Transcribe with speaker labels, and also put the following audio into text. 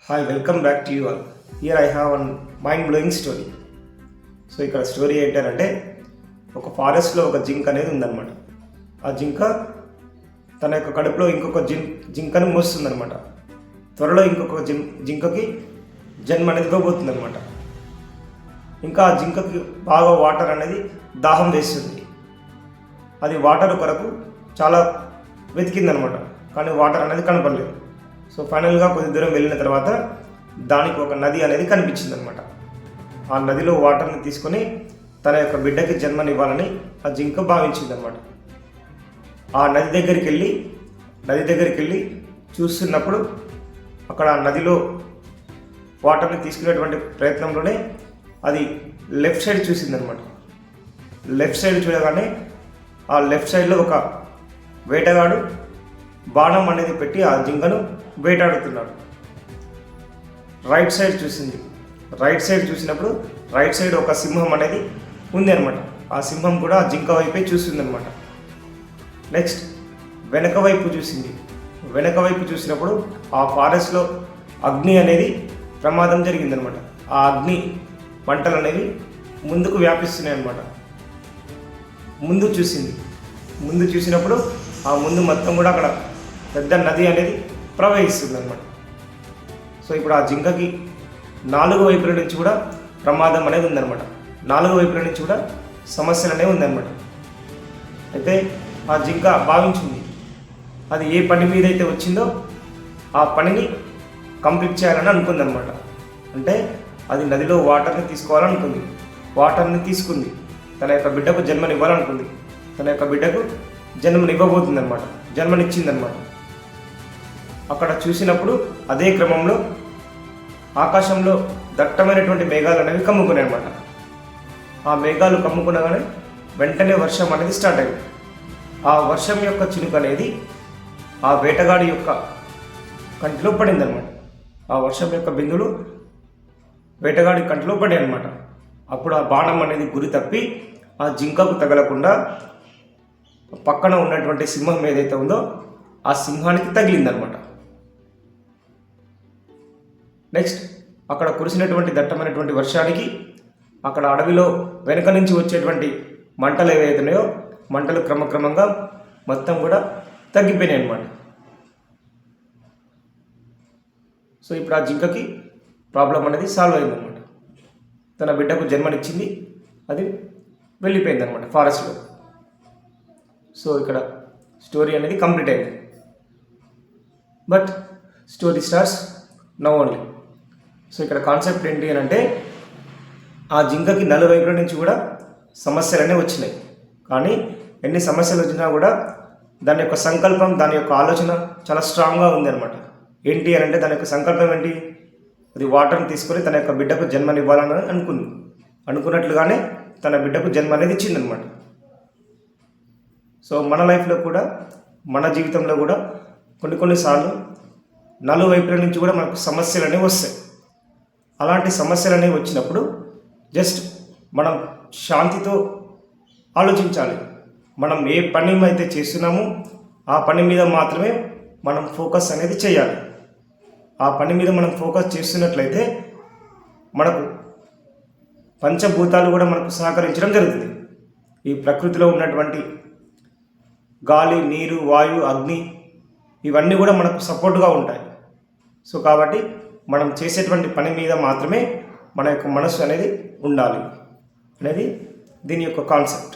Speaker 1: Hi, welcome back to you all. Here I have one mind-blowing story. So ఇక్కడ story ఏంటంటే ఒక ఫారెస్ట్లో ఒక జింక్ అనేది ఉందన్నమాట. ఆ జింక తన యొక్క కడుపులో ఇంకొక జింకను మోస్తుందన్నమాట. త్వరలో ఇంకొక జింకకి జన్మ అనేది ఇవ్వబోతుందన్నమాట. ఇంకా ఆ జింకకి బాగా వాటర్ అనేది దాహం వేస్తుంది. అది వాటర్ కొరకు చాలా వెతికిందనమాట, కానీ వాటర్ అనేది కనపడలేదు. సో ఫైనల్గా కొద్ది దూరం వెళ్ళిన తర్వాత దానికి ఒక నది అనేది కనిపించిందనమాట. ఆ నదిలో వాటర్ని తీసుకొని తన యొక్క బిడ్డకి జన్మనివ్వాలని ఆ జింక భావించిందనమాట. ఆ నది దగ్గరికి వెళ్ళి చూస్తున్నప్పుడు అక్కడ ఆ నదిలో వాటర్ని తీసుకునేటువంటి ప్రయత్నంలోనే అది లెఫ్ట్ సైడ్ చూసిందనమాట. లెఫ్ట్ సైడ్ చూడగానే ఆ లెఫ్ట్ సైడ్లో ఒక వేటగాడు బాణం అనేది పెట్టి ఆ జింకను వేటాడుతున్నాడు. రైట్ సైడ్ చూసింది. రైట్ సైడ్ చూసినప్పుడు రైట్ సైడ్ ఒక సింహం అనేది ఉంది అనమాట. ఆ సింహం కూడా ఆ జింక వైపే చూస్తుంది అనమాట. నెక్స్ట్ వెనక వైపు చూసింది. వెనక వైపు చూసినప్పుడు ఆ ఫారెస్ట్లో అగ్ని అనేది ప్రమాదం జరిగిందనమాట. ఆ అగ్ని మంటలు అనేవి ముందుకు వ్యాపిస్తున్నాయి అన్నమాట. ముందు చూసింది. ముందు చూసినప్పుడు ఆ ముందు మొత్తం కూడా అక్కడ పెద్ద నది అనేది ప్రవహిస్తుంది అనమాట. సో ఇప్పుడు ఆ జింకకి 4 వైపుల నుంచి కూడా ప్రమాదం అనేది ఉందన్నమాట. 4 వైపుల నుంచి కూడా సమస్యలు అనేవి ఉందన్నమాట. అయితే ఆ జింక భావించింది, అది ఏ పని మీద అయితే వచ్చిందో ఆ పనిని కంప్లీట్ చేయాలని అనుకుందనమాట. అంటే అది నదిలో వాటర్ని తీసుకోవాలనుకుంది. వాటర్ని తీసుకుంది. తన యొక్క బిడ్డకు జన్మనివ్వాలనుకుంది. తన యొక్క బిడ్డకు జన్మనివ్వబోతుందన్నమాట. జన్మనిచ్చిందనమాట. అక్కడ చూసినప్పుడు అదే క్రమంలో ఆకాశంలో దట్టమైనటువంటి మేఘాలు అనేవి కమ్ముకున్నాయి అన్నమాట. ఆ మేఘాలు కమ్ముకునగానే వెంటనే వర్షం అనేది స్టార్ట్ అయింది. ఆ వర్షం యొక్క చినుకు అనేది ఆ వేటగాడి యొక్క కంటిలో పడిందనమాట. ఆ వర్షం యొక్క బిందులు వేటగాడి కంటిలో పడాయి అనమాట. అప్పుడు ఆ బాణం అనేది గురి తప్పి ఆ జింకకు తగలకుండా పక్కన ఉన్నటువంటి సింహం ఏదైతే ఉందో ఆ సింహానికి తగిలిందనమాట. నెక్స్ట్ అక్కడ కురిసినటువంటి దట్టమైనటువంటి వర్షానికి అక్కడ అడవిలో వెనక నుంచి వచ్చేటువంటి మంటలు ఏవైతున్నాయో మంటలు క్రమక్రమంగా మొత్తం కూడా తగ్గిపోయినాయి అన్నమాట. సో ఇప్పుడు ఆ జింకకి ప్రాబ్లం అనేది సాల్వ్ అయిందనమాట. తన బిడ్డకు జన్మనిచ్చింది, అది వెళ్ళిపోయిందనమాట ఫారెస్ట్లో. సో ఇక్కడ స్టోరీ అనేది కంప్లీట్ అయింది. But story starts now only. So ఇక్కడ కాన్సెప్ట్ ఏంటి అని అంటే ఆ జింకకి 4 వైపుల నుంచి కూడా సమస్యలు అనేవి వచ్చినాయి. కానీ ఎన్ని సమస్యలు వచ్చినా కూడా దాని యొక్క సంకల్పం, దాని యొక్క ఆలోచన చాలా స్ట్రాంగ్గా ఉంది అనమాట. ఏంటి అని అంటే దాని యొక్క సంకల్పం ఏంటి? అది వాటర్ని తీసుకొని తన యొక్క బిడ్డకు జన్మనివ్వాలని అనుకున్నట్లుగానే తన బిడ్డకు జన్మ అనేది ఇచ్చిందనమాట. సో మన లైఫ్లో కూడా, మన జీవితంలో కూడా కొన్నిసార్లు 4 వైపుల నుంచి కూడా మనకు సమస్యలు అనేవి వస్తాయి. అలాంటి సమస్యలు అనేవి వచ్చినప్పుడు జస్ట్ మనం శాంతితో ఆలోచించాలి. మనం ఏ పని అయితే చేస్తున్నామో ఆ పని మీద మాత్రమే మనం ఫోకస్ అనేది చేయాలి. ఆ పని మీద మనం ఫోకస్ చేస్తున్నట్లయితే మనకు పంచభూతాలు కూడా మనకు సహకరించడం జరుగుతుంది. ఈ ప్రకృతిలో ఉన్నటువంటి గాలి, నీరు, వాయు, అగ్ని ఇవన్నీ కూడా మనకు సపోర్ట్గా ఉంటాయి. సో కాబట్టి మనం చేసేటువంటి పని మీద మాత్రమే మన యొక్క మనసు అనేది ఉండాలి అనేది దీని యొక్క కాన్సెప్ట్.